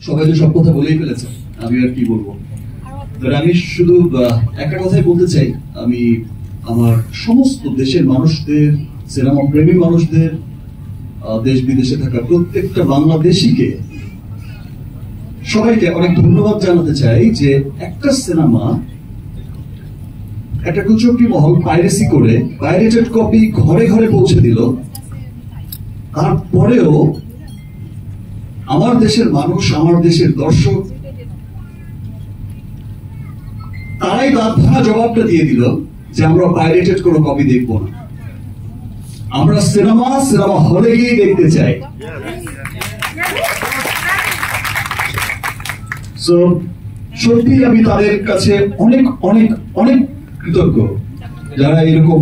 সবাই তো সব কথা বলেই ফেলেছে, আমি আর কি বলবো। আমি শুধু একটা কথাই বলতে চাই, আমি আমার সমস্ত দেশের মানুষদের, সিনেমা প্রেমী মানুষদের, দেশ বিদেশে থাকা প্রত্যেকটা বাংলাদেশিকে, সবাইকে অনেক ধন্যবাদ জানাতে চাই যে একটা সিনেমা একটা কুচক্রী মহল পাইরেসি করে পাইরেটেড কপি ঘরে ঘরে পৌঁছে দিল, তারপরেও আমার দেশের মানুষ, আমার দেশের দর্শক তারাই দাঁত ভাঙা জবাবটা দিয়ে দিল যে আমরা পাইরেটেড কোনো কপি দেখবো না, আমরা সিনেমা হলে গিয়ে দেখতে চাই। সত্যি আমি তাদের কাছে অনেক অনেক অনেক কৃতজ্ঞ, যারা এরকম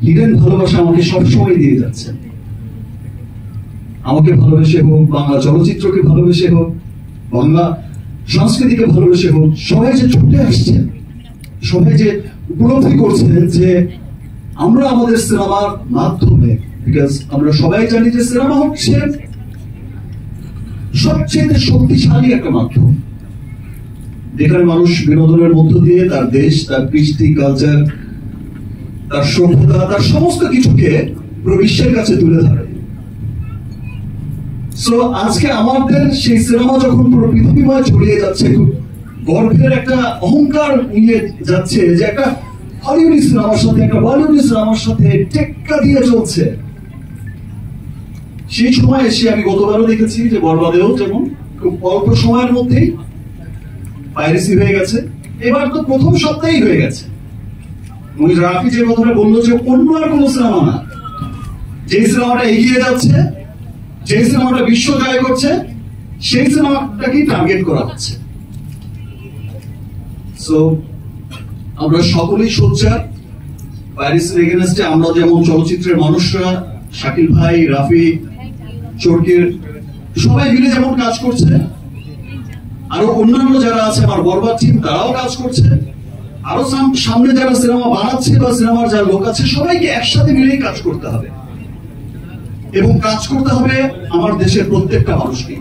হিডেন ভালোবাসা আমাকে সবসময় দিয়ে যাচ্ছে। আমাকে ভালোবেসে হোক, বাংলা চলচ্চিত্রকে ভালোবেসে হোক, বাংলা সংস্কৃতিকে ভালোবেসে হোক, সবাই যে ছুটে আসছে, সবাই যে উপলব্ধি করছে যে আমরা আমাদের সিনেমার মাধ্যমে, বিকজ আমরা সবাই জানি যে সিনেমা হচ্ছে সবচেয়ে শক্তিশালী একটা মাধ্যম, যেখানে মানুষ বিনোদনের মধ্য দিয়ে তার দেশ, তার কৃষ্টি, কালচার, তার সভ্যতা, তার সমস্ত কিছুকে পুরো বিশ্বের কাছে তুলে ধরে। আজকে আমাদের সেই সিনেমা যখন পুরো পৃথিবীময় ছড়িয়ে যাচ্ছে, খুব গর্বের একটা অহংকার নিয়ে যাচ্ছে যে একটা হলিউডি সিনেমার সাথে, একটা বলিউডি সিনেমার সাথে টেক্কা দিয়ে চলছে, সেই সময় এসে আমি গতবারও দেখেছি যে বরবাদেও যেমন খুব অল্প সময়ের মধ্যেই পাইরেসি হয়ে গেছে, এবার তো প্রথম সপ্তাহেই হয়ে গেছে। রাফি যে কথাটা বললো যে অন্য আর কোনো সিনেমা না, যে সিনেমাটা এগিয়ে যাচ্ছে, যে সিনেমাটা বিশ্ব জয় করছে, সেই সিনেমাটাকেই টার্গেট করা হচ্ছে। আমরা সকলেই সোচ্চার পাইরেসির এগেইনস্টে। আমরা যেমন চলচ্চিত্রের মানুষরা, শাকিল ভাই, রাফি, চরকির সবাই মিলে যেমন কাজ করছে, আরো অন্যান্য যারা আছে আমার বরবাদ টিম, তারাও কাজ করছে, আরো সামনে যারা সিনেমা বানাচ্ছে বা সিনেমার যারা লোক আছে, সবাইকে একসাথে মিলেই কাজ করতে হবে এবং কাজ করতে হবে আমার দেশের প্রত্যেকটা মানুষকে।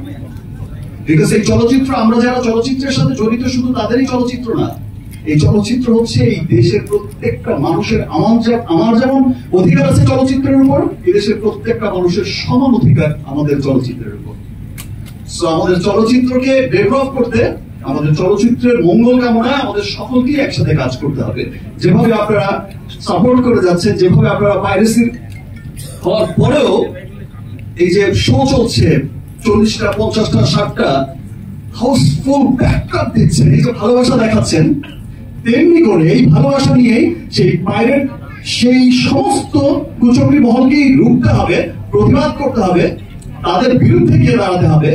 বিকজ এই চলচ্চিত্র, আমরা যারা চলচ্চিত্রের সাথে জড়িত, শুধু তাদেরই চলচ্চিত্র না, এই চলচ্চিত্র হচ্ছে এই দেশের প্রত্যেকটা মানুষের। আমার যেমন অধিকার আছে চলচ্চিত্রের উপর, এই দেশের প্রত্যেকটা মানুষের সমান অধিকার আমাদের চলচ্চিত্রের উপর। আমাদের চলচ্চিত্রকে ডেভেলপ করতে, আমাদের চলচ্চিত্রের মঙ্গল কামনায় আমাদের সকলকে একসাথে কাজ করতে হবে। যেভাবে আপনারা সাপোর্ট করে যাচ্ছেন, যেভাবে আপনারা পাইরেসির হওয়ার পরেও এই যে শো চলছে 40টা, 50টা, 60টা হাউসফুল ব্যাকআপ দিচ্ছেন, এই যে ভালোবাসা দেখাচ্ছেন, তেমনি করে এই ভালোবাসা নিয়েই সেই পাইরেট, সেই সমস্ত কুচক্রী মহলকেই রুখতে হবে, প্রতিবাদ করতে হবে, তাদের বিরুদ্ধে গিয়ে দাঁড়াতে হবে।